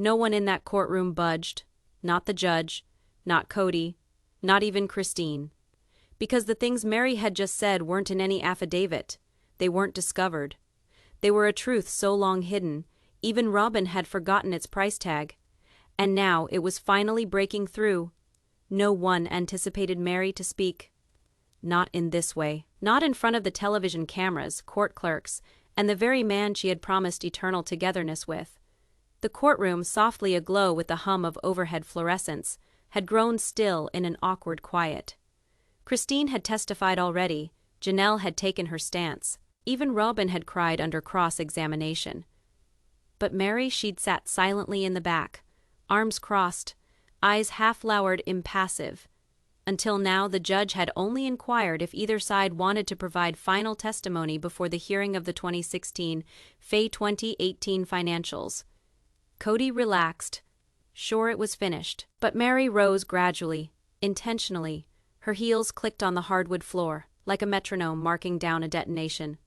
No one in that courtroom budged. Not the judge, not Kody, not even Christine. Because the things Meri had just said weren't in any affidavit. They weren't discovered. They were a truth so long hidden, even Robyn had forgotten its price tag. And now it was finally breaking through. No one anticipated Meri to speak. Not in this way. Not in front of the television cameras, court clerks, and the very man she had promised eternal togetherness with. The courtroom, softly aglow with the hum of overhead fluorescents, had grown still in an awkward quiet. Christine had testified already. Janelle had taken her stance. Even Robyn had cried under cross-examination. But Meri, she'd sat silently in the back, arms crossed, eyes half-lowered, impassive. Until now, the judge had only inquired if either side wanted to provide final testimony before the hearing of the 2016 FA 2018 financials. Kody relaxed. Sure, it was finished. But Meri rose gradually, intentionally. Her heels clicked on the hardwood floor, like a metronome marking down a detonation.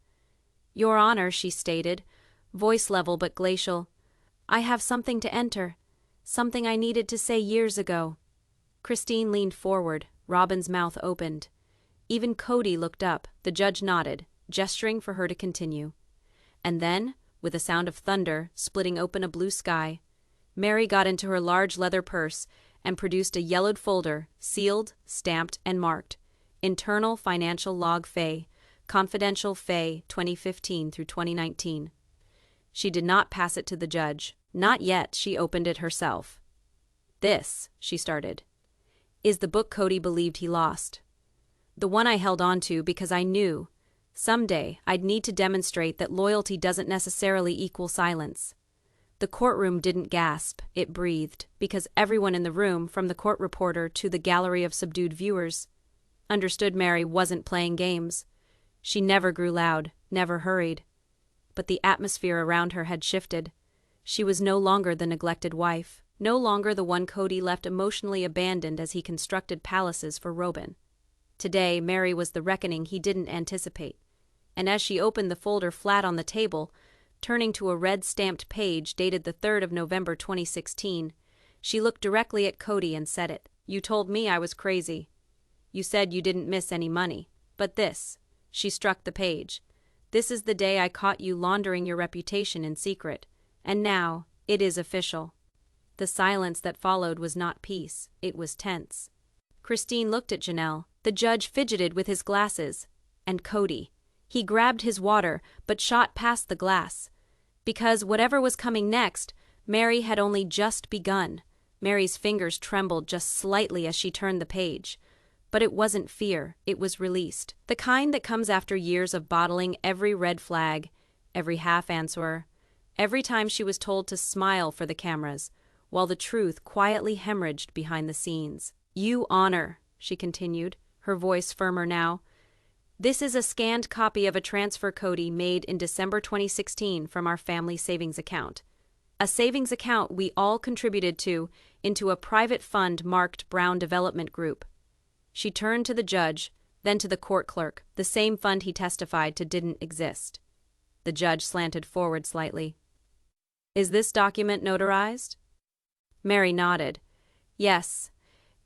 "Your Honor," she stated, voice level but glacial, "I have something to enter. Something I needed to say years ago." Christine leaned forward, Robyn's mouth opened. Even Kody looked up, the judge nodded, gesturing for her to continue. And then, with a sound of thunder splitting open a blue sky, Meri got into her large leather purse and produced a yellowed folder, sealed, stamped, and marked. Internal Financial Log FA, Confidential FA 2015 through 2019. She did not pass it to the judge. Not yet. She opened it herself. "This," she started, "is the book Kody believed he lost. The one I held on to because I knew someday I'd need to demonstrate that loyalty doesn't necessarily equal silence." The courtroom didn't gasp, it breathed, because everyone in the room, from the court reporter to the gallery of subdued viewers, understood Meri wasn't playing games. She never grew loud, never hurried. But the atmosphere around her had shifted. She was no longer the neglected wife, no longer the one Kody left emotionally abandoned as he constructed palaces for Robyn. Today, Meri was the reckoning he didn't anticipate. And as she opened the folder flat on the table, turning to a red-stamped page dated the 3rd of November 2016, she looked directly at Kody and said it. "You told me I was crazy. You said you didn't miss any money. But this," she struck the page, "this is the day I caught you laundering your reputation in secret. And now, it is official." The silence that followed was not peace, it was tense. Christine looked at Janelle. The judge fidgeted with his glasses. And Kody. He grabbed his water, but shot past the glass. Because whatever was coming next, Meri had only just begun. Meri's fingers trembled just slightly as she turned the page. But it wasn't fear, it was released. The kind that comes after years of bottling every red flag, every half-answer, every time she was told to smile for the cameras, while the truth quietly hemorrhaged behind the scenes. "You Honor," she continued, her voice firmer now, "this is a scanned copy of a transfer Kody made in December 2016 from our family savings account. A savings account we all contributed to into a private fund marked Brown Development Group." She turned to the judge, then to the court clerk. The same fund he testified to didn't exist. The judge slanted forward slightly. "Is this document notarized?" Meri nodded. "Yes.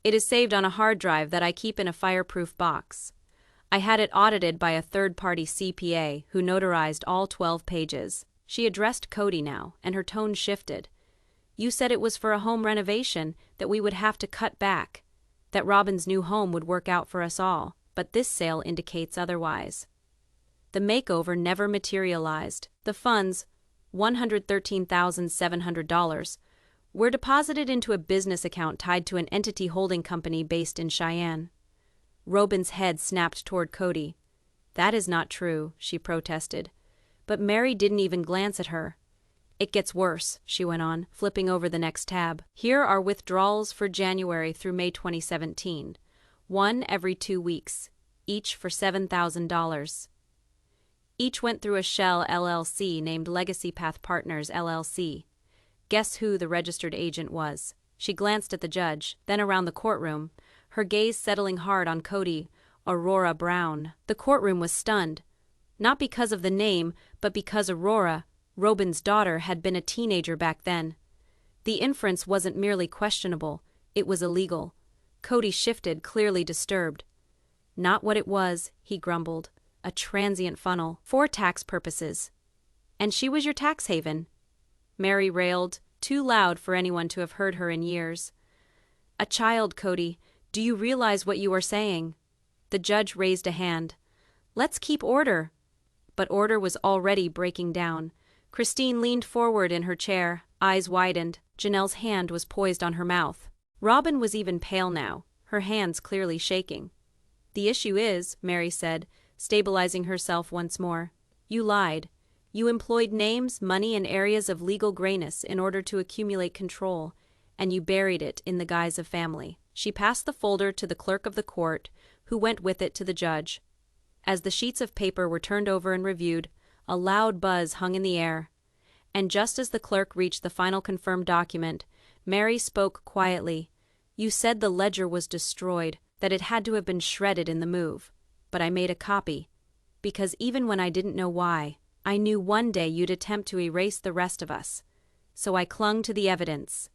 It is saved on a hard drive that I keep in a fireproof box. I had it audited by a third-party CPA who notarized all 12 pages. She addressed Kody now, and her tone shifted. "You said it was for a home renovation, that we would have to cut back, that Robyn's new home would work out for us all, but this sale indicates otherwise." The makeover never materialized. The funds, $113,700, were deposited into a business account tied to an entity holding company based in Cheyenne. Robyn's head snapped toward Kody. "That is not true," she protested. But Meri didn't even glance at her. "It gets worse," she went on, flipping over the next tab. "Here are withdrawals for January through May 2017. One every 2 weeks, each for $7,000. Each went through a shell LLC named Legacy Path Partners LLC. Guess who the registered agent was?" She glanced at the judge, then around the courtroom, her gaze settling hard on Kody, Aurora Brown. The courtroom was stunned, not because of the name, but because Aurora, Robyn's daughter, had been a teenager back then. The inference wasn't merely questionable, it was illegal. Kody shifted, clearly disturbed. Not what it was, he grumbled. A transient funnel, for tax purposes. And she was your tax haven. Meri railed, too loud for anyone to have heard her in years. A child, Kody. Do you realize what you are saying? The judge raised a hand. Let's keep order. But order was already breaking down. Christine leaned forward in her chair, eyes widened. Janelle's hand was poised on her mouth. Robyn was even pale now, her hands clearly shaking. The issue is, Meri said, stabilizing herself once more. You lied. You employed names, money, and areas of legal grayness in order to accumulate control, and you buried it in the guise of family. She passed the folder to the clerk of the court, who went with it to the judge. As the sheets of paper were turned over and reviewed, a loud buzz hung in the air. And just as the clerk reached the final confirmed document, Meri spoke quietly. You said the ledger was destroyed, that it had to have been shredded in the move. But I made a copy. Because even when I didn't know why, I knew one day you'd attempt to erase the rest of us. So I clung to the evidence.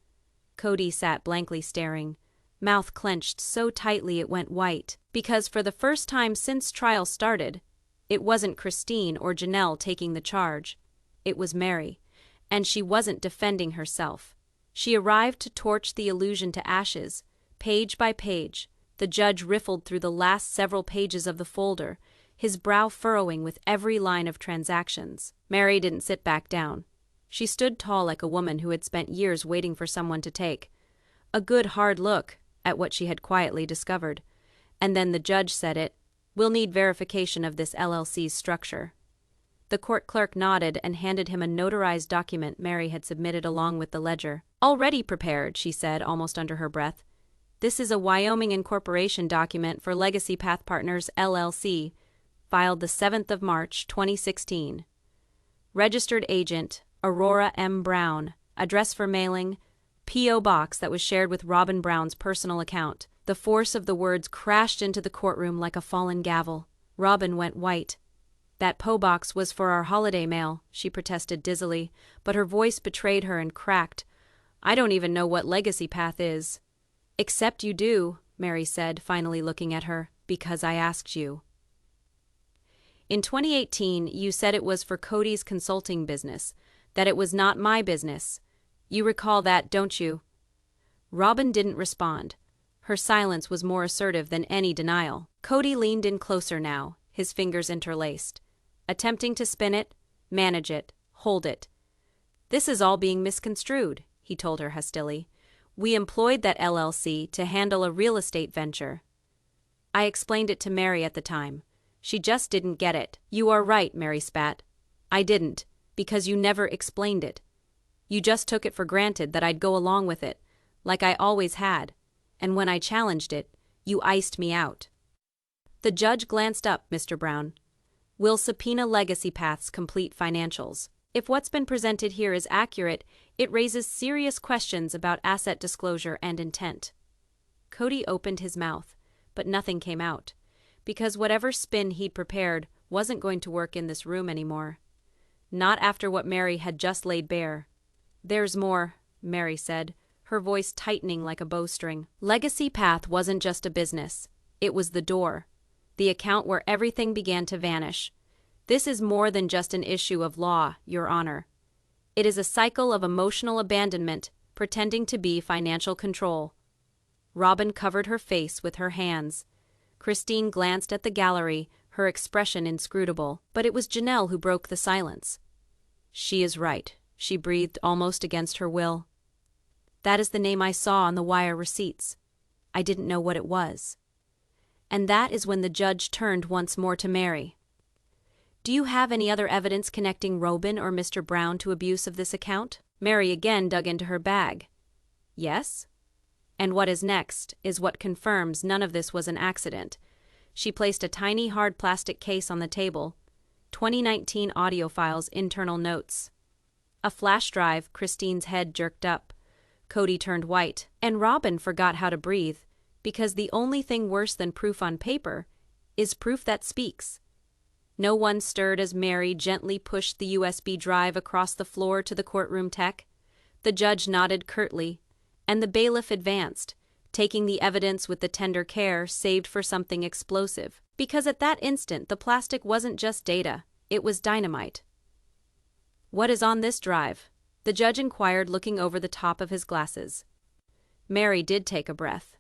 Kody sat blankly staring, mouth clenched so tightly it went white, because for the first time since trial started, it wasn't Christine or Janelle taking the charge. It was Meri, and she wasn't defending herself. She arrived to torch the illusion to ashes, page by page. The judge riffled through the last several pages of the folder, his brow furrowing with every line of transactions. Meri didn't sit back down. She stood tall like a woman who had spent years waiting for someone to take a good hard look at what she had quietly discovered. And then the judge said it. We'll need verification of this LLC's structure. The court clerk nodded and handed him a notarized document Meri had submitted along with the ledger. Already prepared, she said, almost under her breath. This is a Wyoming incorporation document for Legacy Path Partners, LLC, filed the 7th of March, 2016. Registered agent, Aurora M. Brown. Address for mailing, P.O. Box that was shared with Robyn Brown's personal account. The force of the words crashed into the courtroom like a fallen gavel. Robyn went white. That P.O. Box was for our holiday mail, she protested dizzily, but her voice betrayed her and cracked. I don't even know what Legacy Path is. Except you do, Meri said, finally looking at her, because I asked you. In 2018, you said it was for Kody's consulting business, that it was not my business. You recall that, don't you? Robyn didn't respond. Her silence was more assertive than any denial. Kody leaned in closer now, his fingers interlaced, attempting to spin it, manage it, hold it. This is all being misconstrued, he told her hastily. We employed that LLC to handle a real estate venture. I explained it to Meri at the time. She just didn't get it. You are right, Meri spat. I didn't, because you never explained it. You just took it for granted that I'd go along with it, like I always had, and when I challenged it, you iced me out. The judge glanced up, Mr. Brown. We'll subpoena Legacy Path's complete financials. If what's been presented here is accurate, it raises serious questions about asset disclosure and intent. Kody opened his mouth, but nothing came out, because whatever spin he'd prepared wasn't going to work in this room anymore. Not after what Meri had just laid bare. There's more, Meri said, her voice tightening like a bowstring. Legacy Path wasn't just a business. It was the door. The account where everything began to vanish. This is more than just an issue of law, Your Honor. It is a cycle of emotional abandonment, pretending to be financial control. Robyn covered her face with her hands. Christine glanced at the gallery, her expression inscrutable, but it was Janelle who broke the silence. She is right, she breathed almost against her will. That is the name I saw on the wire receipts. I didn't know what it was. And that is when the judge turned once more to Meri. Do you have any other evidence connecting Robyn or Mr. Brown to abuse of this account? Meri again dug into her bag. Yes? And what is next is what confirms none of this was an accident. She placed a tiny hard plastic case on the table. 2019 audio files, internal notes. A flash drive. Christine's head jerked up. Kody turned white, and Robyn forgot how to breathe, because the only thing worse than proof on paper is proof that speaks. No one stirred as Meri gently pushed the USB drive across the floor to the courtroom tech. The judge nodded curtly, and the bailiff advanced, taking the evidence with the tender care saved for something explosive. Because at that instant the plastic wasn't just data, it was dynamite. "What is on this drive?" the judge inquired, looking over the top of his glasses. Meri did take a breath.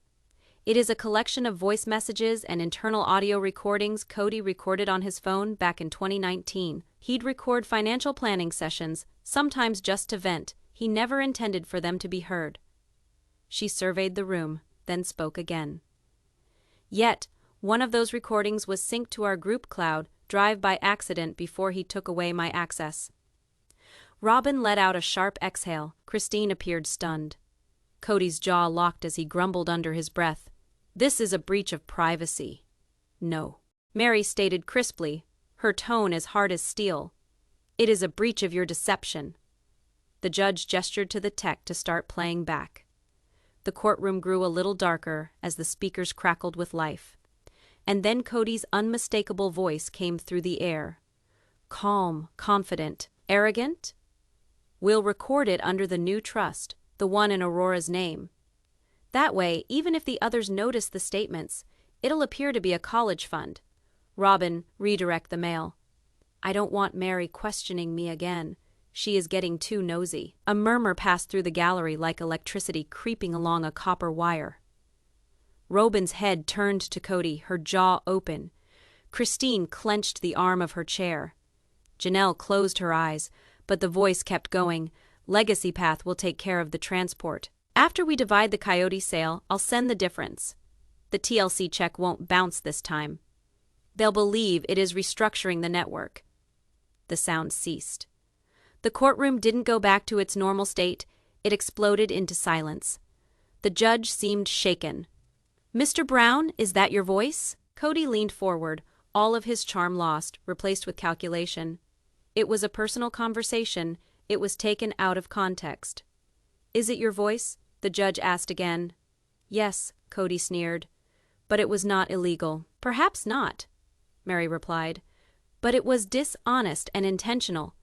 "It is a collection of voice messages and internal audio recordings Kody recorded on his phone back in 2019. He'd record financial planning sessions, sometimes just to vent. He never intended for them to be heard." She surveyed the room, then spoke again. "Yet, one of those recordings was synced to our group cloud drive by accident before he took away my access." Robyn let out a sharp exhale. Christine appeared stunned. Kody's jaw locked as he grumbled under his breath. "This is a breach of privacy." "No," Meri stated crisply, her tone as hard as steel. "It is a breach of your deception." The judge gestured to the tech to start playing back. The courtroom grew a little darker as the speakers crackled with life. And then Kody's unmistakable voice came through the air. Calm, confident, arrogant? "We'll record it under the new trust, the one in Aurora's name. That way, even if the others notice the statements, it'll appear to be a college fund." "Robyn, redirect the mail. I don't want Meri questioning me again. She is getting too nosy." A murmur passed through the gallery like electricity creeping along a copper wire. Robyn's head turned to Kody, her jaw open. Christine clenched the arm of her chair. Janelle closed her eyes, but the voice kept going. "Legacy Path will take care of the transport. After we divide the Coyote sale, I'll send the difference. The TLC check won't bounce this time. They'll believe it is restructuring the network." The sound ceased. The courtroom didn't go back to its normal state. It exploded into silence. The judge seemed shaken. "Mr. Brown, is that your voice?" Kody leaned forward, all of his charm lost, replaced with calculation. It was a personal conversation. It was taken out of context. "Is it your voice?" the judge asked again. "Yes," Kody sneered. "But it was not illegal." "Perhaps not," Meri replied. "But it was dishonest and intentional.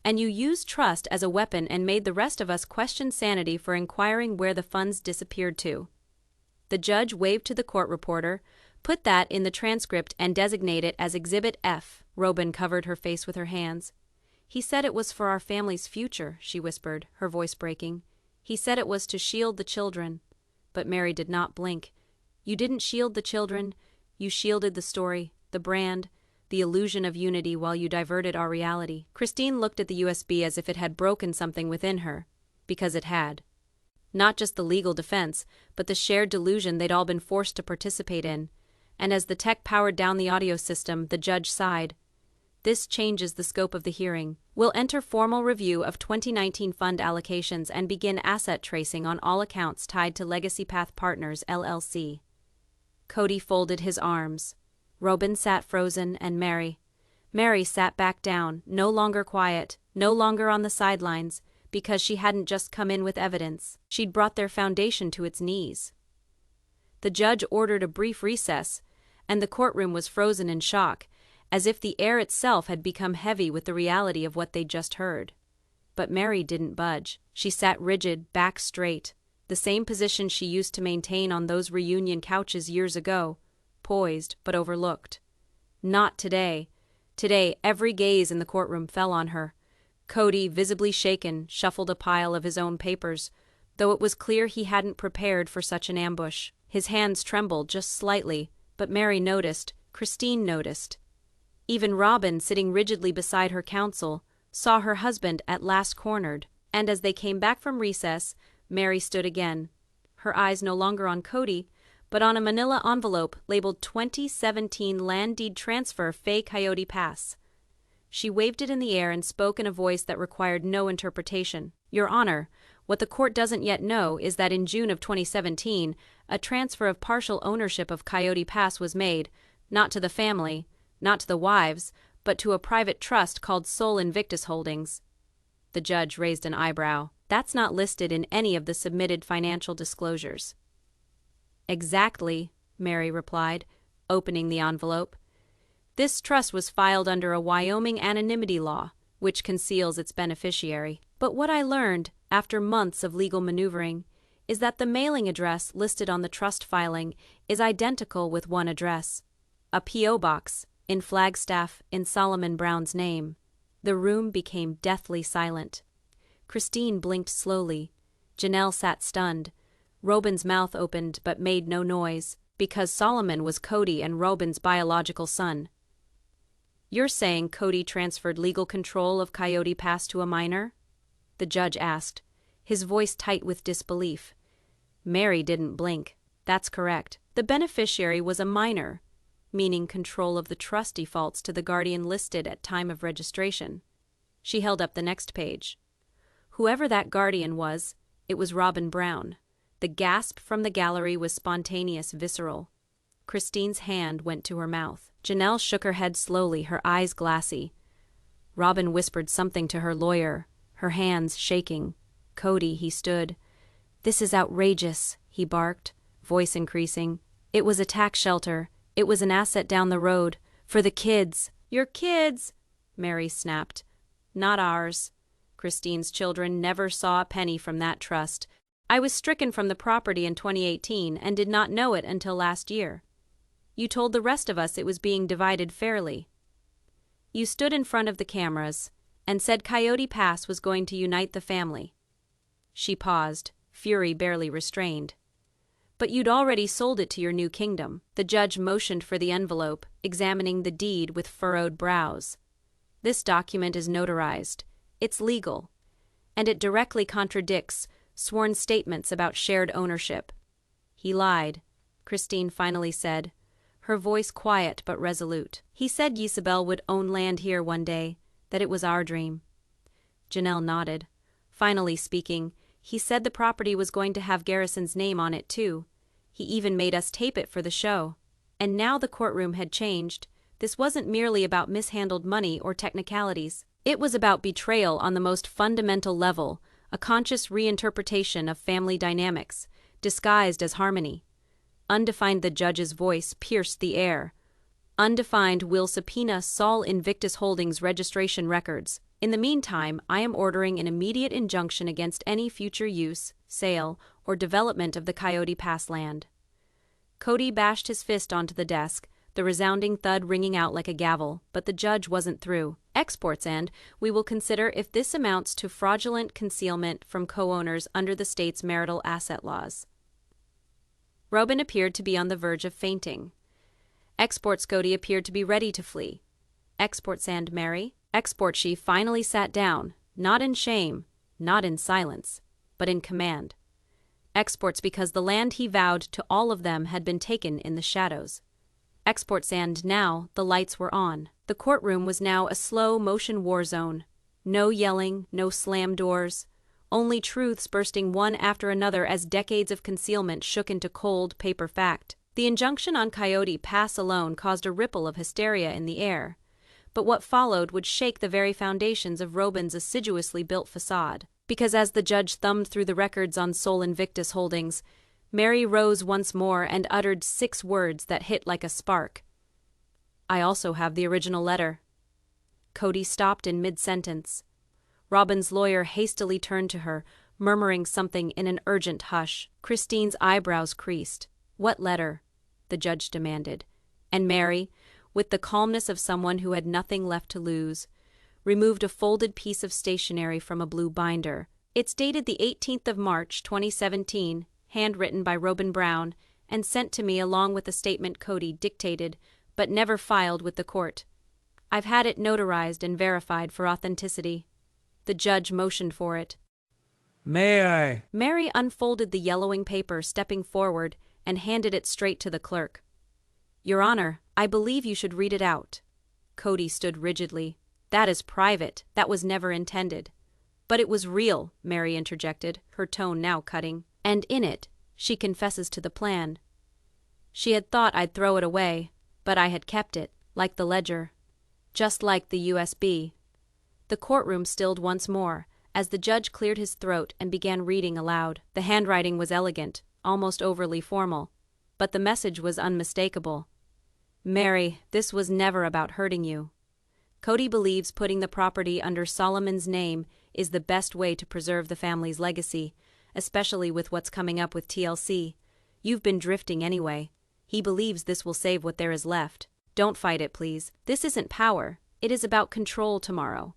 And you used trust as a weapon and made the rest of us question sanity for inquiring where the funds disappeared to." The judge waved to the court reporter. "Put that in the transcript and designate it as Exhibit F." Robyn covered her face with her hands. "He said it was for our family's future," she whispered, her voice breaking. "He said it was to shield the children." But Meri did not blink. "You didn't shield the children. You shielded the story, the brand, the illusion of unity while you diverted our reality." Christine looked at the USB as if it had broken something within her, because it had. Not just the legal defense, but the shared delusion they'd all been forced to participate in. And as the tech powered down the audio system, the judge sighed. "This changes the scope of the hearing. We'll enter formal review of 2019 fund allocations and begin asset tracing on all accounts tied to Legacy Path Partners, LLC." Kody folded his arms. Robyn sat frozen, and Meri sat back down, no longer quiet, no longer on the sidelines, because she hadn't just come in with evidence. She'd brought their foundation to its knees. The judge ordered a brief recess, and the courtroom was frozen in shock, as if the air itself had become heavy with the reality of what they'd just heard. But Meri didn't budge. She sat rigid, back straight, the same position she used to maintain on those reunion couches years ago, poised but overlooked. Not today. Today, every gaze in the courtroom fell on her. Kody, visibly shaken, shuffled a pile of his own papers, though it was clear he hadn't prepared for such an ambush. His hands trembled just slightly, but Meri noticed, Christine noticed. Even Robyn, sitting rigidly beside her counsel, saw her husband at last cornered, and as they came back from recess, Meri stood again, her eyes no longer on Kody, but on a manila envelope labeled 2017 Land Deed Transfer Fay Coyote Pass. She waved it in the air and spoke in a voice that required no interpretation. "Your Honor, what the court doesn't yet know is that in June of 2017, a transfer of partial ownership of Coyote Pass was made, not to the family, not to the wives, but to a private trust called Sol Invictus Holdings." The judge raised an eyebrow. "That's not listed in any of the submitted financial disclosures." "Exactly," Meri replied, opening the envelope. "This trust was filed under a Wyoming anonymity law, which conceals its beneficiary. But what I learned, after months of legal maneuvering, is that the mailing address listed on the trust filing is identical with one address. A P.O. box, in Flagstaff, in Solomon Brown's name. The room became deathly silent. Christine blinked slowly. Janelle sat stunned. Robyn's mouth opened but made no noise, because Solomon was Kody and Robyn's biological son. "You're saying Kody transferred legal control of Coyote Pass to a minor?" the judge asked, his voice tight with disbelief. Meri didn't blink. "That's correct. The beneficiary was a minor, meaning control of the trust defaults to the guardian listed at time of registration." She held up the next page. Whoever that guardian was, it was Robyn Brown. The gasp from the gallery was spontaneous, visceral. Christine's hand went to her mouth. Janelle shook her head slowly, her eyes glassy. Robyn whispered something to her lawyer, her hands shaking. "Kody," he stood. "This is outrageous," he barked, voice increasing. "It was a tax shelter. It was an asset down the road. For the kids." "Your kids," Meri snapped. "Not ours. Christine's children never saw a penny from that trust. I was stricken from the property in 2018 and did not know it until last year. You told the rest of us it was being divided fairly. You stood in front of the cameras and said Coyote Pass was going to unite the family." She paused, fury barely restrained. "But you'd already sold it to your new kingdom." The judge motioned for the envelope, examining the deed with furrowed brows. "This document is notarized. It's legal. And it directly contradicts sworn statements about shared ownership." "He lied," Christine finally said, her voice quiet but resolute. "He said Isabel would own land here one day, that it was our dream." Janelle nodded. Finally speaking, "He said the property was going to have Garrison's name on it too. He even made us tape it for the show." And now the courtroom had changed. This wasn't merely about mishandled money or technicalities. It was about betrayal on the most fundamental level, a conscious reinterpretation of family dynamics, disguised as harmony. Undefined, the judge's voice pierced the air. "Undefined will subpoena Sol Invictus Holdings registration records. In the meantime, I am ordering an immediate injunction against any future use, sale, or development of the Coyote Pass land." Kody bashed his fist onto the desk, the resounding thud ringing out like a gavel, but the judge wasn't through. "Exports, and we will consider if this amounts to fraudulent concealment from co-owners under the state's marital asset laws." Robyn appeared to be on the verge of fainting. Exports, Kody appeared to be ready to flee. "Exports, and Meri?" Export, she finally sat down, not in shame, not in silence, but in command. Exports, because the land he vowed to all of them had been taken in the shadows. Exports, and now the lights were on. The courtroom was now a slow-motion war zone. No yelling, no slam doors, only truths bursting one after another as decades of concealment shook into cold paper fact. The injunction on Coyote Pass alone caused a ripple of hysteria in the air, but what followed would shake the very foundations of Robyn's assiduously built facade. Because as the judge thumbed through the records on Sol Invictus Holdings, Meri rose once more and uttered 6 words that hit like a spark. "I also have the original letter." Kody stopped in mid-sentence. Robyn's lawyer hastily turned to her, murmuring something in an urgent hush. Christine's eyebrows creased. "What letter?" the judge demanded. And Meri, with the calmness of someone who had nothing left to lose, removed a folded piece of stationery from a blue binder. "It's dated the 18th of March, 2017, handwritten by Robyn Brown, and sent to me along with a statement Kody dictated, but never filed with the court. I've had it notarized and verified for authenticity." The judge motioned for it. "May I?" Meri unfolded the yellowing paper, stepping forward, and handed it straight to the clerk. "Your Honor, I believe you should read it out." Kody stood rigidly. "That is private. That was never intended." "But it was real," Meri interjected, her tone now cutting. "And in it, she confesses to the plan. She had thought I'd throw it away, but I had kept it, like the ledger. Just like the USB. The courtroom stilled once more, as the judge cleared his throat and began reading aloud. The handwriting was elegant, almost overly formal, but the message was unmistakable. "Meri, this was never about hurting you. Kody believes putting the property under Solomon's name is the best way to preserve the family's legacy, especially with what's coming up with TLC. You've been drifting anyway. He believes this will save what there is left. Don't fight it, please. This isn't power. It is about control tomorrow.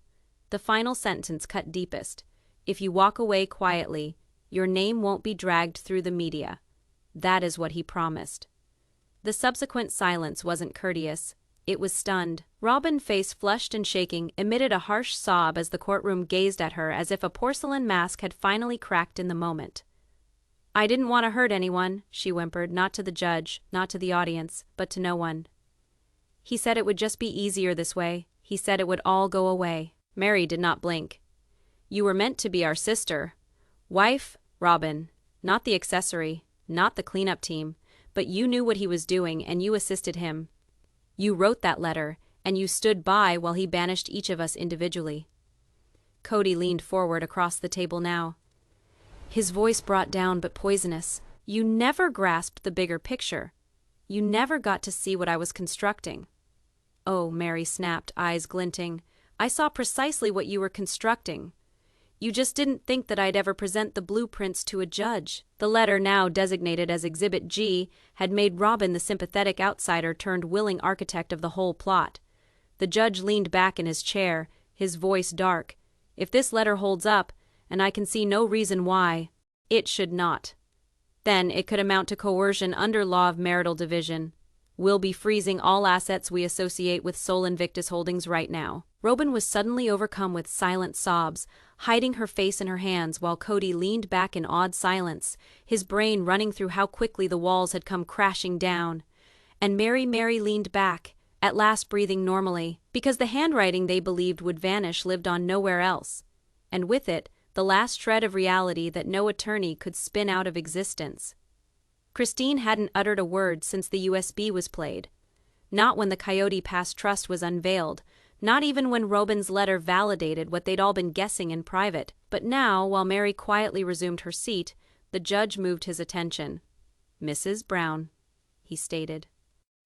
The final sentence cut deepest. If you walk away quietly, your name won't be dragged through the media. That is what he promised. The subsequent silence wasn't courteous. It was stunned. Robyn, face flushed and shaking, emitted a harsh sob as the courtroom gazed at her as if a porcelain mask had finally cracked in the moment. "I didn't want to hurt anyone," she whimpered, not to the judge, not to the audience, but to no one. "He said it would just be easier this way. He said it would all go away." Meri did not blink. "You were meant to be our sister. Wife, Robyn. Not the accessory, not the cleanup team, but you knew what he was doing and you assisted him. You wrote that letter, and you stood by while he banished each of us individually." Kody leaned forward across the table now. His voice brought down but poisonous. "You never grasped the bigger picture. You never got to see what I was constructing." "Oh," Meri snapped, eyes glinting. "I saw precisely what you were constructing. You just didn't think that I'd ever present the blueprints to a judge." The letter, now designated as Exhibit G, had made Robyn the sympathetic outsider turned willing architect of the whole plot. The judge leaned back in his chair, his voice dark. "If this letter holds up, and I can see no reason why it should not, then it could amount to coercion under law of marital division. We'll be freezing all assets we associate with Sol Invictus Holdings right now." Robyn was suddenly overcome with silent sobs, hiding her face in her hands while Kody leaned back in awed silence, his brain running through how quickly the walls had come crashing down. And Meri leaned back, at last breathing normally, because the handwriting they believed would vanish lived on nowhere else. And with it, the last shred of reality that no attorney could spin out of existence. Christine hadn't uttered a word since the USB was played. Not when the Coyote Pass trust was unveiled, not even when Robyn's letter validated what they'd all been guessing in private. But now, while Meri quietly resumed her seat, the judge moved his attention. "Mrs. Brown," he stated.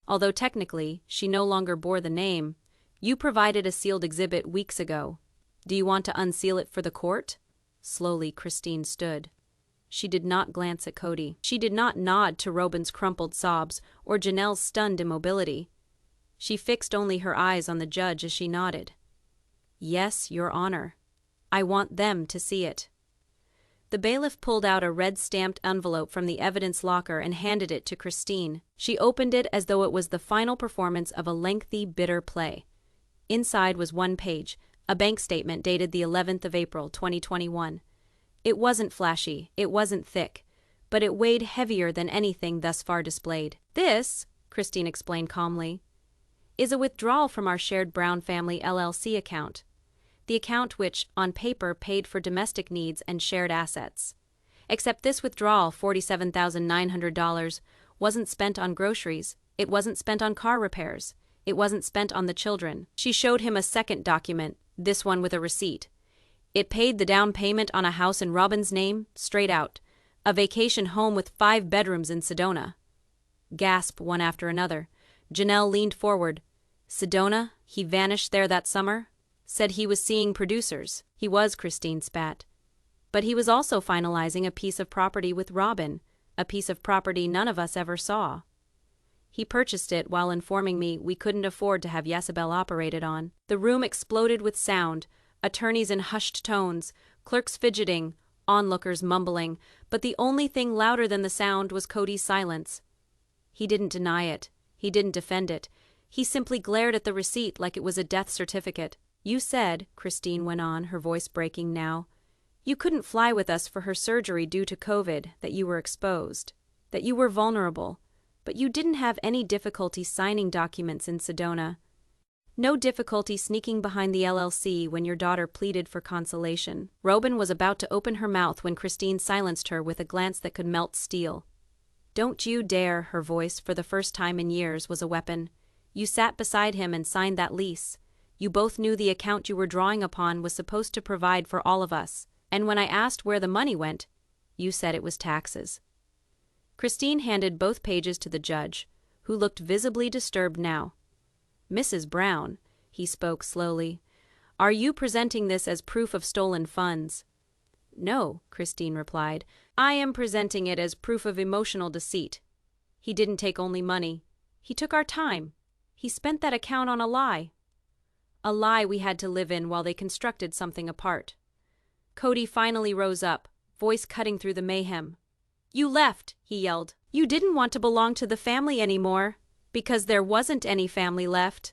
"Although technically she no longer bore the name, you provided a sealed exhibit weeks ago. Do you want to unseal it for the court?" Slowly, Christine stood. She did not glance at Kody. She did not nod to Robyn's crumpled sobs or Janelle's stunned immobility. She fixed only her eyes on the judge as she nodded. "Yes, Your Honor. I want them to see it." The bailiff pulled out a red-stamped envelope from the evidence locker and handed it to Christine. She opened it as though it was the final performance of a lengthy, bitter play. Inside was one page, a bank statement dated the 11th of April, 2021. It wasn't flashy, it wasn't thick, but it weighed heavier than anything thus far displayed. "This," Christine explained calmly, "is a withdrawal from our shared Brown family LLC account. The account which, on paper, paid for domestic needs and shared assets. Except this withdrawal, $47,900, wasn't spent on groceries, it wasn't spent on car repairs, it wasn't spent on the children." She showed him a second document, this one with a receipt. "It paid the down payment on a house in Robyn's name, straight out. A vacation home with 5 bedrooms in Sedona." Gasp, one after another. Janelle leaned forward. "Sedona? He vanished there that summer? Said he was seeing producers." "He was," Christine spat. "But he was also finalizing a piece of property with Robyn, a piece of property none of us ever saw. He purchased it while informing me we couldn't afford to have Jezebel operated on." The room exploded with sound, attorneys in hushed tones, clerks fidgeting, onlookers mumbling, but the only thing louder than the sound was Kody's silence. He didn't deny it. He didn't defend it. He simply glared at the receipt like it was a death certificate. "You said," Christine went on, her voice breaking now, "you couldn't fly with us for her surgery due to COVID, that you were exposed, that you were vulnerable, but you didn't have any difficulty signing documents in Sedona. No difficulty sneaking behind the LLC when your daughter pleaded for consolation." Robyn was about to open her mouth when Christine silenced her with a glance that could melt steel. "Don't you dare," her voice, for the first time in years, was a weapon. "You sat beside him and signed that lease. You both knew the account you were drawing upon was supposed to provide for all of us. And when I asked where the money went, you said it was taxes." Christine handed both pages to the judge, who looked visibly disturbed now. "Mrs. Brown," he spoke slowly. Are you presenting this as proof of stolen funds? No, Christine replied. I am presenting it as proof of emotional deceit. He didn't take only money. He took our time. He spent that account on a lie. A lie we had to live in while they constructed something apart. Kody finally rose up, voice cutting through the mayhem. You left, he yelled. You didn't want to belong to the family anymore. Because there wasn't any family left,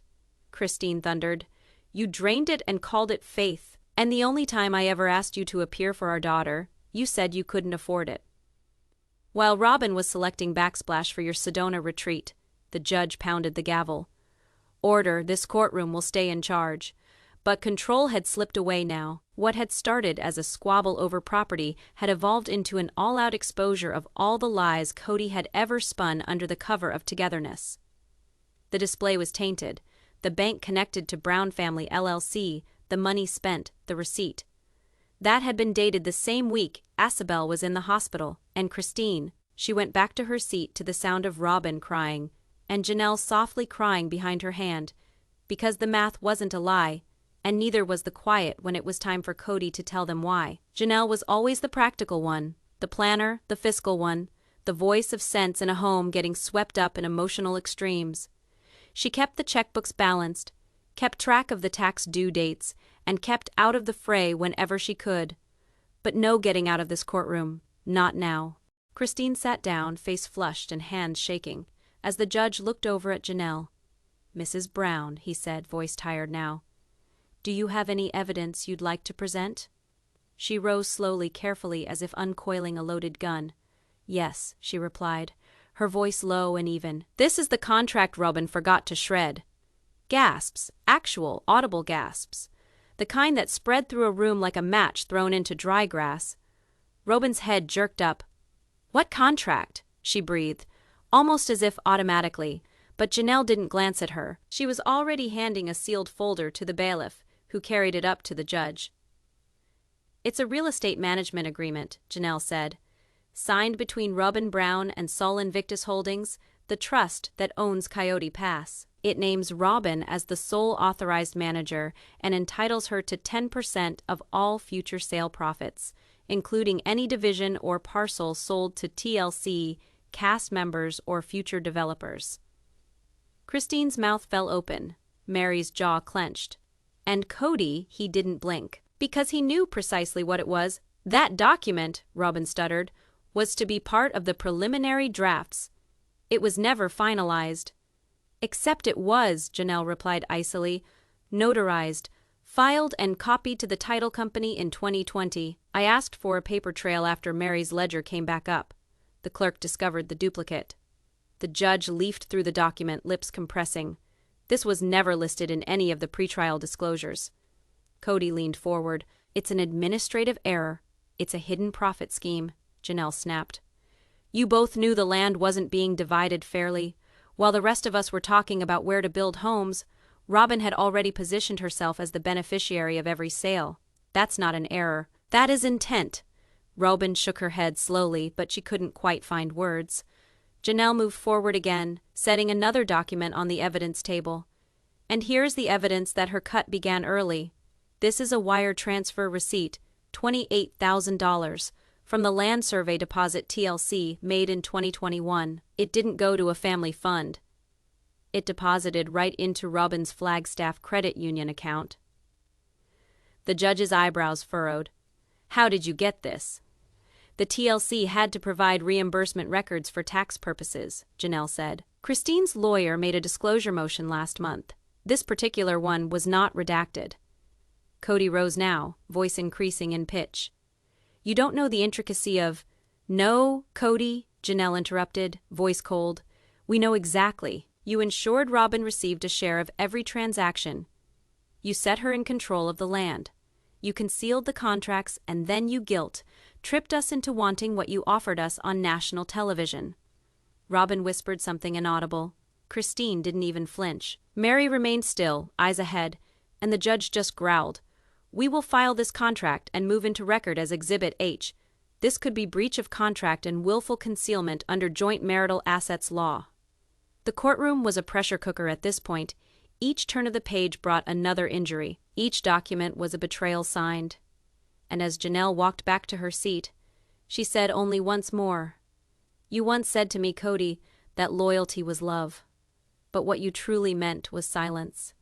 Christine thundered. You drained it and called it faith. And the only time I ever asked you to appear for our daughter, you said you couldn't afford it. While Robyn was selecting backsplash for your Sedona retreat, the judge pounded the gavel. Order, this courtroom will stay in charge. But control had slipped away now. What had started as a squabble over property had evolved into an all-out exposure of all the lies Kody had ever spun under the cover of togetherness. The display was tainted. The bank connected to Brown Family LLC, the money spent, the receipt. That had been dated the same week Asabel was in the hospital, and Christine, she went back to her seat to the sound of Robyn crying, and Janelle softly crying behind her hand, because the math wasn't a lie, and neither was the quiet when it was time for Kody to tell them why. Janelle was always the practical one, the planner, the fiscal one, the voice of sense in a home getting swept up in emotional extremes. She kept the checkbooks balanced, kept track of the tax due dates, and kept out of the fray whenever she could. But no getting out of this courtroom, not now. Christine sat down, face flushed and hands shaking, as the judge looked over at Janelle. Mrs. Brown, he said, voice tired now. Do you have any evidence you'd like to present? She rose slowly, carefully, as if uncoiling a loaded gun. Yes, she replied, her voice low and even. This is the contract Robyn forgot to shred. Gasps, actual, audible gasps. The kind that spread through a room like a match thrown into dry grass. Robyn's head jerked up. What contract? She breathed, almost as if automatically, but Janelle didn't glance at her. She was already handing a sealed folder to the bailiff, who carried it up to the judge. It's a real estate management agreement, Janelle said. Signed between Robyn Brown and Sol Invictus Holdings, the trust that owns Coyote Pass. It names Robyn as the sole authorized manager and entitles her to 10% of all future sale profits, including any division or parcel sold to TLC, cast members, or future developers. Christine's mouth fell open. Meri's jaw clenched. And Kody, he didn't blink, because he knew precisely what it was. That document, Robyn stuttered, was to be part of the preliminary drafts. It was never finalized. Except it was, Janelle replied icily, notarized, filed and copied to the title company in 2020. I asked for a paper trail after Meri's ledger came back up. The clerk discovered the duplicate. The judge leafed through the document, lips compressing. This was never listed in any of the pretrial disclosures. Kody leaned forward. It's an administrative error. It's a hidden profit scheme, Janelle snapped. You both knew the land wasn't being divided fairly. While the rest of us were talking about where to build homes, Robyn had already positioned herself as the beneficiary of every sale. That's not an error. That is intent. Robyn shook her head slowly, but she couldn't quite find words. Janelle moved forward again, setting another document on the evidence table. And here's the evidence that her cut began early. This is a wire transfer receipt, $28,000, from the Land Survey Deposit TLC made in 2021. It didn't go to a family fund. It deposited right into Robyn's Flagstaff Credit Union account. The judge's eyebrows furrowed. How did you get this? The TLC had to provide reimbursement records for tax purposes, Janelle said. Christine's lawyer made a disclosure motion last month. This particular one was not redacted. Kody rose now, voice increasing in pitch. You don't know the intricacy of— No, Kody, Janelle interrupted, voice cold. We know exactly. You ensured Robyn received a share of every transaction. You set her in control of the land. You concealed the contracts, and then you tripped us into wanting what you offered us on national television. Robyn whispered something inaudible. Christine didn't even flinch. Meri remained still, eyes ahead, and the judge just growled. We will file this contract and move into record as Exhibit H. This could be breach of contract and willful concealment under joint marital assets law. The courtroom was a pressure cooker at this point. Each turn of the page brought another injury. Each document was a betrayal signed. And as Janelle walked back to her seat, she said only once more, "You once said to me, Kody, that loyalty was love. But what you truly meant was silence.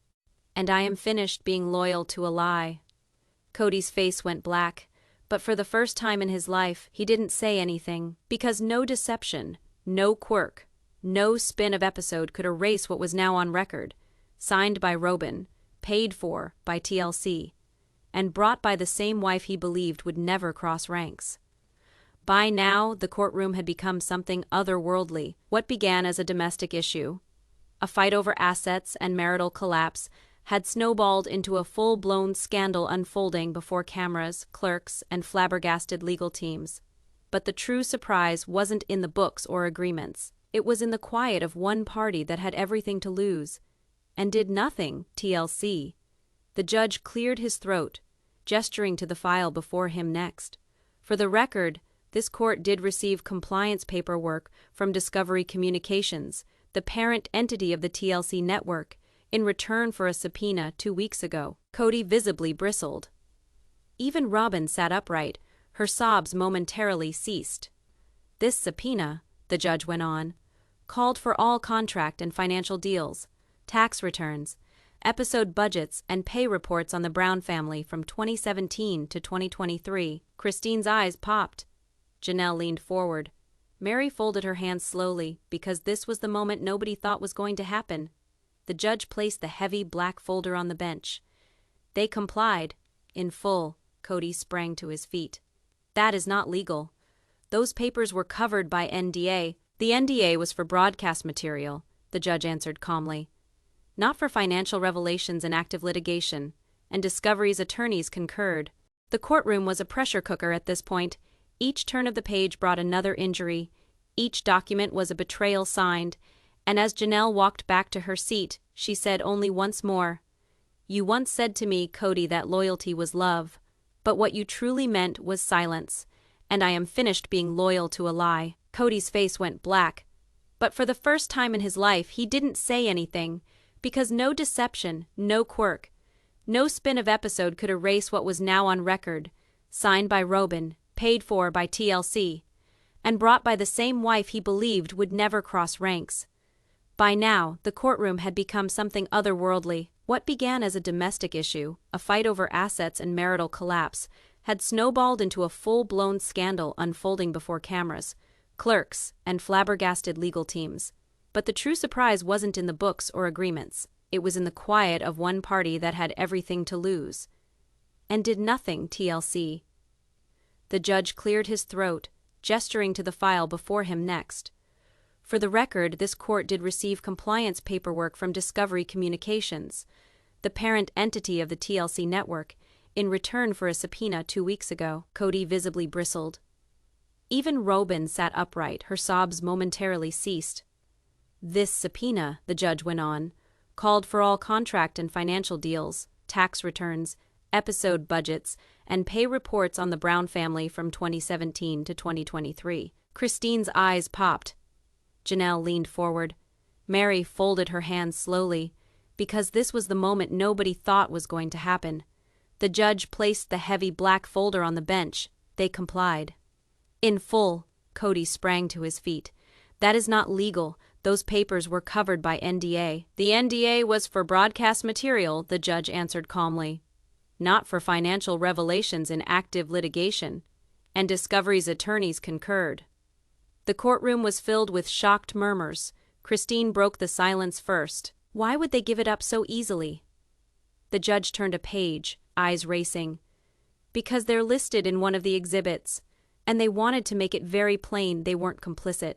And I am finished being loyal to a lie." Kody's face went black, but for the first time in his life, he didn't say anything, because no deception, no quirk, no spin of episode could erase what was now on record, signed by Robyn, paid for by TLC, and brought by the same wife he believed would never cross ranks. By now, the courtroom had become something otherworldly. What began as a domestic issue, a fight over assets and marital collapse, had snowballed into a full-blown scandal unfolding before cameras, clerks, and flabbergasted legal teams. But the true surprise wasn't in the books or agreements. It was in the quiet of one party that had everything to lose, and did nothing, TLC. The judge cleared his throat, gesturing to the file before him next. For the record, this court did receive compliance paperwork from Discovery Communications, the parent entity of the TLC network, in return for a subpoena 2 weeks ago. Kody visibly bristled. Even Robyn sat upright, her sobs momentarily ceased. This subpoena, the judge went on, called for all contract and financial deals, tax returns, episode budgets, and pay reports on the Brown family from 2017 to 2023. Christine's eyes popped. Janelle leaned forward. Meri folded her hands slowly, because this was the moment nobody thought was going to happen. The judge placed the heavy black folder on the bench. They complied. In full. Kody sprang to his feet. That is not legal. Those papers were covered by NDA. The NDA was for broadcast material, the judge answered calmly. Not for financial revelations and active litigation, and Discovery's attorneys concurred. The courtroom was a pressure cooker at this point. Each turn of the page brought another injury. Each document was a betrayal signed, and as Janelle walked back to her seat, she said only once more, "You once said to me, Kody, that loyalty was love, but what you truly meant was silence, and I am finished being loyal to a lie." Kody's face went black, but for the first time in his life, he didn't say anything, because no deception, no quirk, no spin of episode could erase what was now on record, signed by Robyn, paid for by TLC, and brought by the same wife he believed would never cross ranks. By now, the courtroom had become something otherworldly. What began as a domestic issue, a fight over assets and marital collapse, had snowballed into a full-blown scandal unfolding before cameras, clerks, and flabbergasted legal teams. But the true surprise wasn't in the books or agreements. It was in the quiet of one party that had everything to lose. And did nothing, TLC. The judge cleared his throat, gesturing to the file before him next. For the record, this court did receive compliance paperwork from Discovery Communications, the parent entity of the TLC network, in return for a subpoena 2 weeks ago. Kody visibly bristled. Even Robyn sat upright, her sobs momentarily ceased. This subpoena, the judge went on, called for all contract and financial deals, tax returns, episode budgets, and pay reports on the Brown family from 2017 to 2023. Christine's eyes popped. Janelle leaned forward. Meri folded her hands slowly, because this was the moment nobody thought was going to happen. The judge placed the heavy black folder on the bench. They complied. In full. Kody sprang to his feet. That is not legal. Those papers were covered by NDA. The NDA was for broadcast material, the judge answered calmly. Not for financial revelations in active litigation. And Discovery's attorneys concurred. The courtroom was filled with shocked murmurs. Christine broke the silence first. Why would they give it up so easily? The judge turned a page, eyes racing. Because they're listed in one of the exhibits, and they wanted to make it very plain they weren't complicit.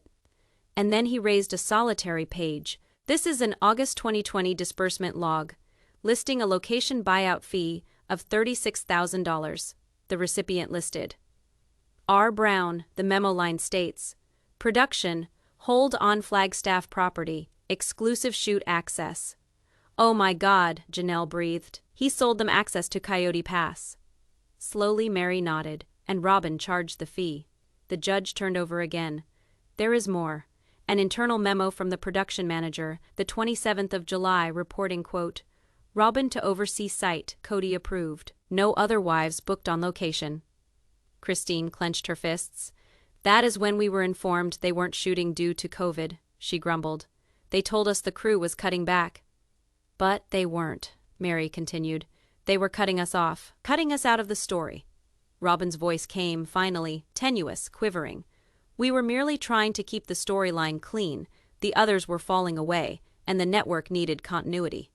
And then he raised a solitary page. This is an August 2020 disbursement log, listing a location buyout fee of $36,000. The recipient listed. R. Brown, the memo line states. Production, hold on Flagstaff property, exclusive shoot access. Oh my God, Janelle breathed. He sold them access to Coyote Pass. Slowly Meri nodded, and Robyn charged the fee. The judge turned over again. There is more. An internal memo from the production manager, the 27th of July, reporting, quote, Robyn to oversee site, Kody approved. No other wives booked on location. Christine clenched her fists. That is when we were informed they weren't shooting due to COVID, she grumbled. They told us the crew was cutting back. But they weren't, Meri continued. They were cutting us off, cutting us out of the story. Robyn's voice came, finally, tenuous, quivering. We were merely trying to keep the storyline clean. The others were falling away, and the network needed continuity.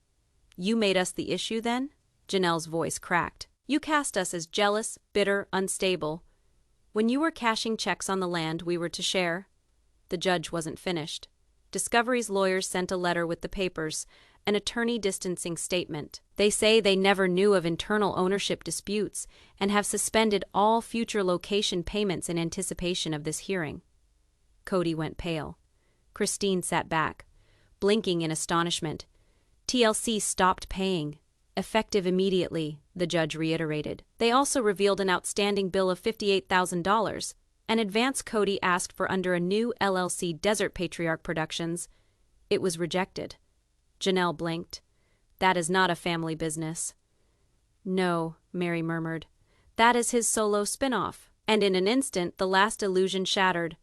You made us the issue, then? Janelle's voice cracked. You cast us as jealous, bitter, unstable. When you were cashing checks on the land we were to share. The judge wasn't finished. Discovery's lawyers sent a letter with the papers, an attorney distancing statement. They say they never knew of internal ownership disputes and have suspended all future location payments in anticipation of this hearing. Kody went pale. Christine sat back, blinking in astonishment. TLC stopped paying. Effective immediately, the judge reiterated. They also revealed an outstanding bill of $58,000, an advance Kody asked for under a new LLC, Desert Patriarch Productions. It was rejected. Janelle blinked. That is not a family business. No, Meri murmured. That is his solo spin-off. And in an instant, the last illusion shattered.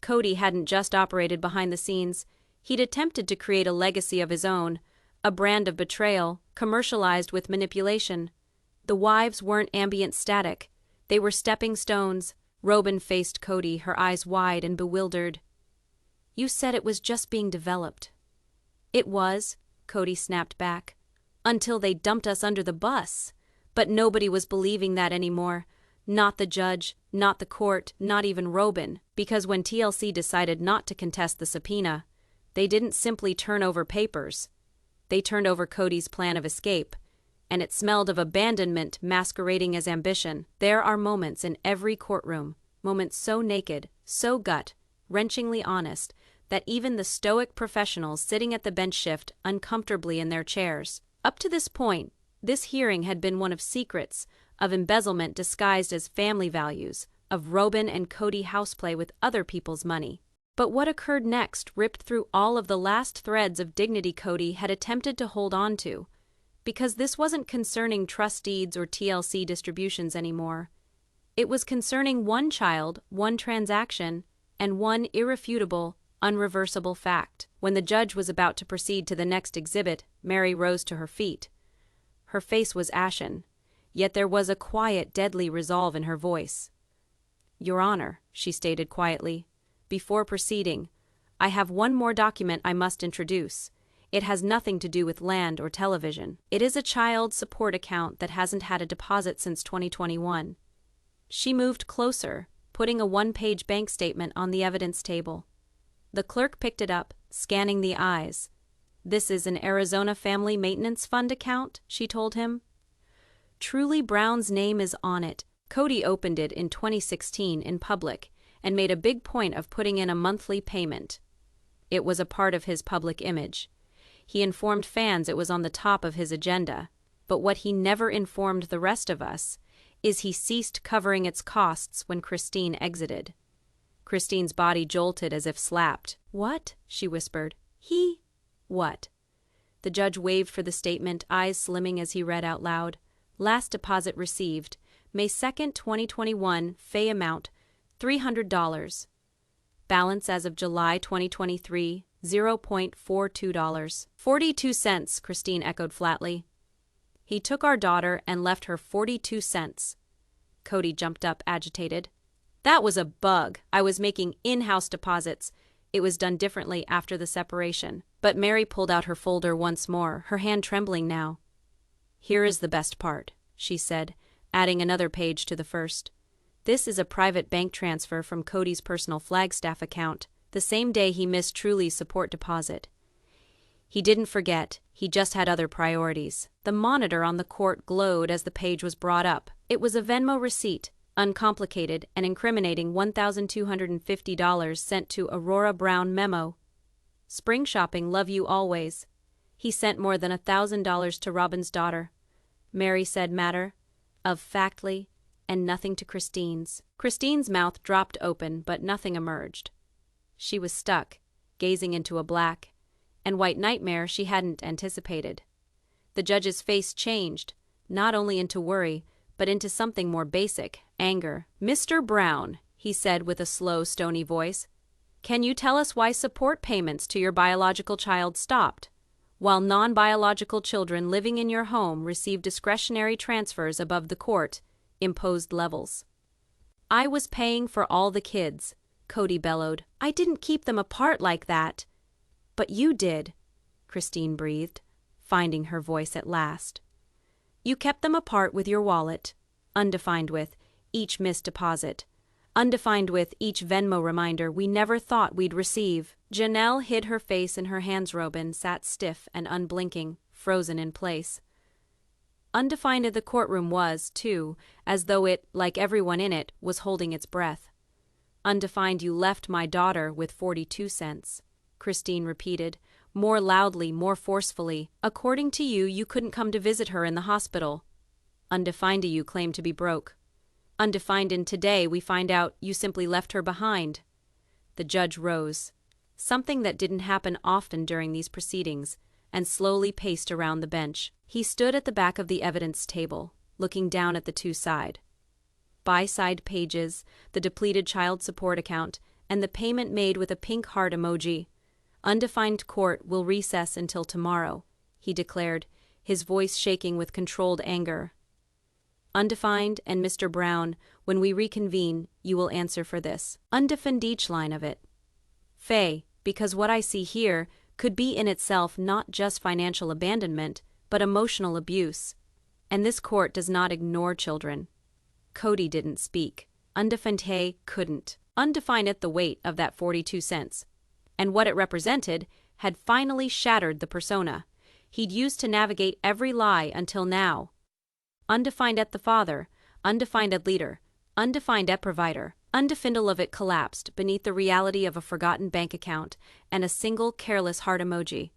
Kody hadn't just operated behind the scenes. He'd attempted to create a legacy of his own, a brand of betrayal, commercialized with manipulation. The wives weren't ambient static. They were stepping stones. Robyn faced Kody, her eyes wide and bewildered. You said it was just being developed. It was, Kody snapped back, until they dumped us under the bus. But nobody was believing that anymore. Not the judge, not the court, not even Robyn, because when TLC decided not to contest the subpoena, they didn't simply turn over papers. They turned over Kody's plan of escape, and it smelled of abandonment masquerading as ambition. There are moments in every courtroom, moments so naked, so gut-wrenchingly honest, that even the stoic professionals sitting at the bench shift uncomfortably in their chairs. Up to this point, this hearing had been one of secrets, of embezzlement disguised as family values, of Robyn and Kody houseplay with other people's money. But what occurred next ripped through all of the last threads of dignity Kody had attempted to hold on to, because this wasn't concerning trust deeds or TLC distributions anymore. It was concerning one child, one transaction, and one irrefutable, unreversible fact. When the judge was about to proceed to the next exhibit, Meri rose to her feet. Her face was ashen, yet there was a quiet, deadly resolve in her voice. Your Honor, she stated quietly, before proceeding, I have one more document I must introduce. It has nothing to do with land or television. It is a child support account that hasn't had a deposit since 2021. She moved closer, putting a one-page bank statement on the evidence table. The clerk picked it up, scanning the eyes. This is an Arizona Family Maintenance Fund account, she told him. Truly Brown's name is on it. Kody opened it in 2016 in public and made a big point of putting in a monthly payment. It was a part of his public image. He informed fans it was on the top of his agenda, but what he never informed the rest of us is he ceased covering its costs when Christine exited. Christine's body jolted as if slapped. What? She whispered. He? What? The judge waved for the statement, eyes slimming as he read out loud. Last deposit received, May 2nd, 2021, Fay amount, $300. Balance as of July 2023, $0.42. 42 cents, Christine echoed flatly. He took our daughter and left her 42 cents. Kody jumped up, agitated. That was a bug. I was making in-house deposits. It was done differently after the separation. But Meri pulled out her folder once more, her hand trembling now. Here is the best part, she said, adding another page to the first. This is a private bank transfer from Kody's personal Flagstaff account, the same day he missed Truly's support deposit. He didn't forget, he just had other priorities. The monitor on the court glowed as the page was brought up. It was a Venmo receipt, uncomplicated and incriminating $1,250 sent to Aurora Brown memo. Spring shopping, love you always. He sent more than $1,000 to Robyn's daughter. Meri said matter of factly, and nothing to Christine's. Christine's mouth dropped open, but nothing emerged. She was stuck. gazing into a black and white nightmare she hadn't anticipated. The judge's face changed, not only into worry, but into something more basic, anger. "Mr. Brown," he said with a slow, stony voice, "can you tell us why support payments to your biological child stopped, while non-biological children living in your home receive discretionary transfers above the court-imposed levels?" "I was paying for all the kids," Kody bellowed. "I didn't keep them apart like that." "But you did," Christine breathed, finding her voice at last. "You kept them apart with your wallet, undefined with each missed deposit, undefined with each Venmo reminder we never thought we'd receive." Janelle hid her face in her hands. Robyn sat stiff and unblinking, frozen in place. Undefined the courtroom was, too, as though it, like everyone in it, was holding its breath. "Undefined, you left my daughter with 42 cents, Christine repeated, more loudly, more forcefully. "According to you, you couldn't come to visit her in the hospital. Undefined, you claim to be broke. Undefined, and today we find out you simply left her behind." The judge rose, something that didn't happen often during these proceedings, and slowly paced around the bench. He stood at the back of the evidence table, looking down at the two by-side pages, the depleted child support account, and the payment made with a pink heart emoji. "Undefined court will recess until tomorrow," he declared, his voice shaking with controlled anger. "Undefined and Mr. Brown, when we reconvene, you will answer for this. Undefined each line of it. Faye, because what I see here could be in itself not just financial abandonment, but emotional abuse. And this court does not ignore children." Kody didn't speak. Undefined couldn't. Undefined the weight of that 42 cents. And what it represented had finally shattered the persona he'd used to navigate every lie until now. Undefined the father, undefined leader, undefined provider. Undefined of it collapsed beneath the reality of a forgotten bank account and a single careless heart emoji.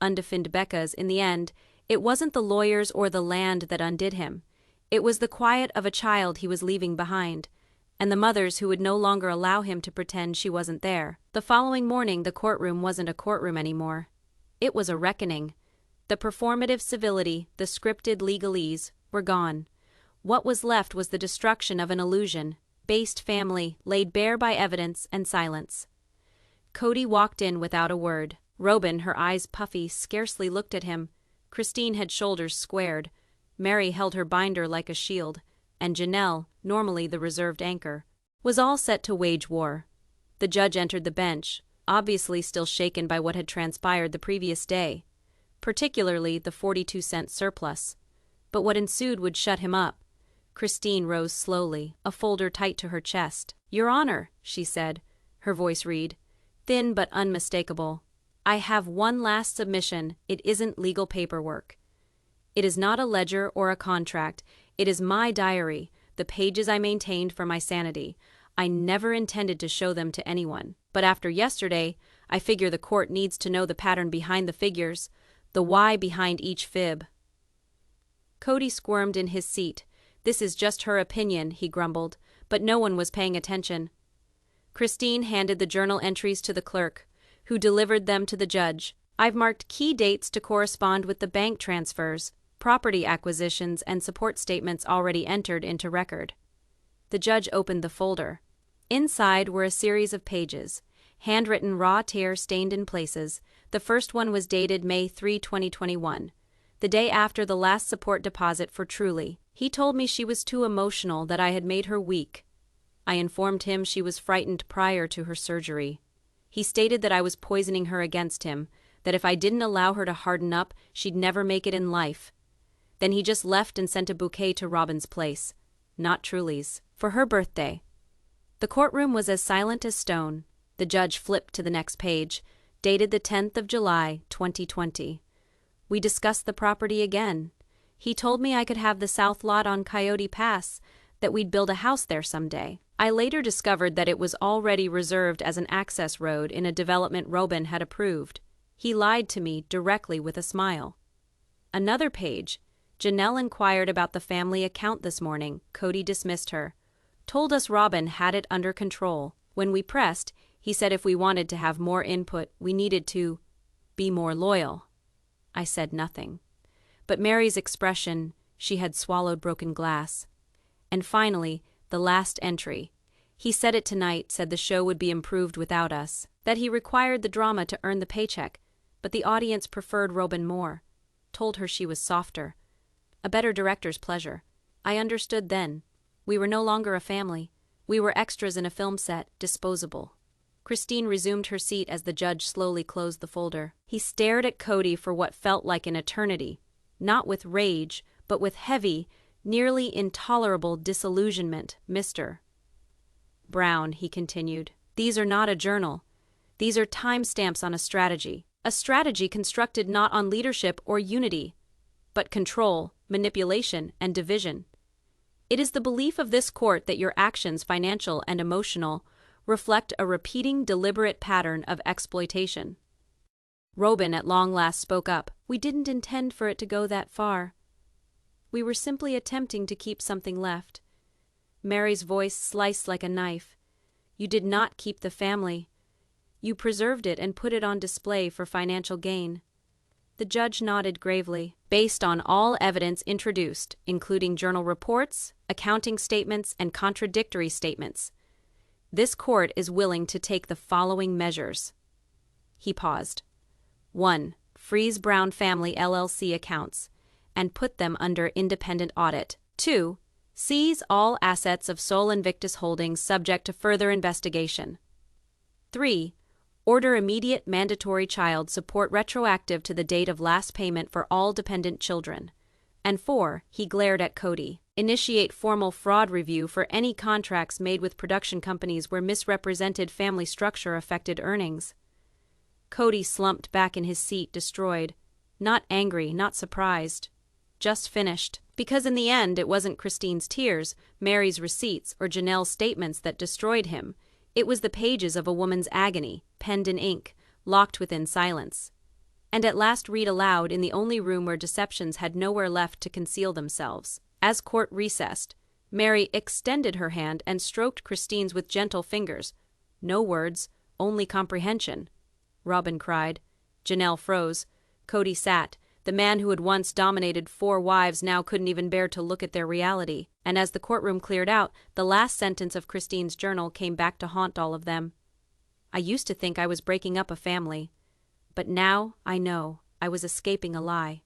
Undefined Becca's, in the end, it wasn't the lawyers or the land that undid him. It was the quiet of a child he was leaving behind, and the mothers who would no longer allow him to pretend she wasn't there. The following morning, the courtroom wasn't a courtroom anymore. It was a reckoning. The performative civility, the scripted legalese, were gone. What was left was the destruction of an illusion-based family laid bare by evidence and silence. Kody walked in without a word. Robyn, her eyes puffy, scarcely looked at him. Christine had shoulders squared. Meri held her binder like a shield, and Janelle, normally the reserved anchor, was all set to wage war. The judge entered the bench, obviously still shaken by what had transpired the previous day, particularly the 42-cent surplus. But what ensued would shut him up. Christine rose slowly, a folder tight to her chest. "Your Honor," she said, her voice reed, thin but unmistakable, "I have one last submission. It isn't legal paperwork. It is not a ledger or a contract. It is my diary, the pages I maintained for my sanity. I never intended to show them to anyone. But after yesterday, I figure the court needs to know the pattern behind the figures, the why behind each fib." Kody squirmed in his seat. "This is just her opinion," he grumbled, but no one was paying attention. Christine handed the journal entries to the clerk, who delivered them to the judge. "I've marked key dates to correspond with the bank transfers, property acquisitions, and support statements already entered into record." The judge opened the folder. Inside were a series of pages, handwritten, raw, tear-stained in places. The first one was dated May 3, 2021, the day after the last support deposit for Truly. "He told me she was too emotional, that I had made her weak. I informed him she was frightened prior to her surgery. He stated that I was poisoning her against him, that if I didn't allow her to harden up, she'd never make it in life. Then he just left and sent a bouquet to Robyn's place, not Truly's, for her birthday." The courtroom was as silent as stone. The judge flipped to the next page, dated the 10th of July, 2020. "We discussed the property again. He told me I could have the south lot on Coyote Pass, that we'd build a house there someday. I later discovered that it was already reserved as an access road in a development Robyn had approved. He lied to me directly with a smile." Another page. "Janelle inquired about the family account this morning." Kody dismissed her. "Told us Robyn had it under control. When we pressed, He said if we wanted to have more input, we needed to be more loyal. I said nothing. But Mary's expression, she had swallowed broken glass. And finally, the last entry. He said it tonight, said the show would be improved without us, that he required the drama to earn the paycheck, but the audience preferred Robyn more. Told her she was softer. A better director's pleasure. I understood then. We were no longer a family. We were extras in a film set, disposable. Christine resumed her seat as the judge slowly closed the folder. He stared at Kody for what felt like an eternity, not with rage, but with heavy, nearly intolerable disillusionment. Mr. Brown, he continued, these are not a journal. These are timestamps on a strategy constructed not on leadership or unity, but control, manipulation, and division. It is the belief of this court that your actions, financial and emotional, reflect a repeating, deliberate pattern of exploitation. Robyn at long last spoke up. We didn't intend for it to go that far. We were simply attempting to keep something left. Mary's voice sliced like a knife. You did not keep the family. You preserved it and put it on display for financial gain. The judge nodded gravely. Based on all evidence introduced, including journal reports, accounting statements, and contradictory statements, this court is willing to take the following measures. He paused. 1. Freeze Brown Family LLC accounts and put them under independent audit. 2. Seize all assets of Sol Invictus Holdings subject to further investigation. 3. Order immediate mandatory child support retroactive to the date of last payment for all dependent children. And 4. He glared at Kody. Initiate formal fraud review for any contracts made with production companies where misrepresented family structure affected earnings. Kody slumped back in his seat, destroyed. Not angry, not surprised. Just finished. Because in the end, it wasn't Christine's tears, Mary's receipts, or Janelle's statements that destroyed him. It was the pages of a woman's agony, penned in ink, locked within silence. And at last read aloud in the only room where deceptions had nowhere left to conceal themselves. As court recessed, Meri extended her hand and stroked Christine's with gentle fingers. No words, only comprehension. Robyn cried. Janelle froze. Kody sat. The man who had once dominated 4 wives now couldn't even bear to look at their reality. And as the courtroom cleared out, the last sentence of Christine's journal came back to haunt all of them. I used to think I was breaking up a family. But now I know I was escaping a lie.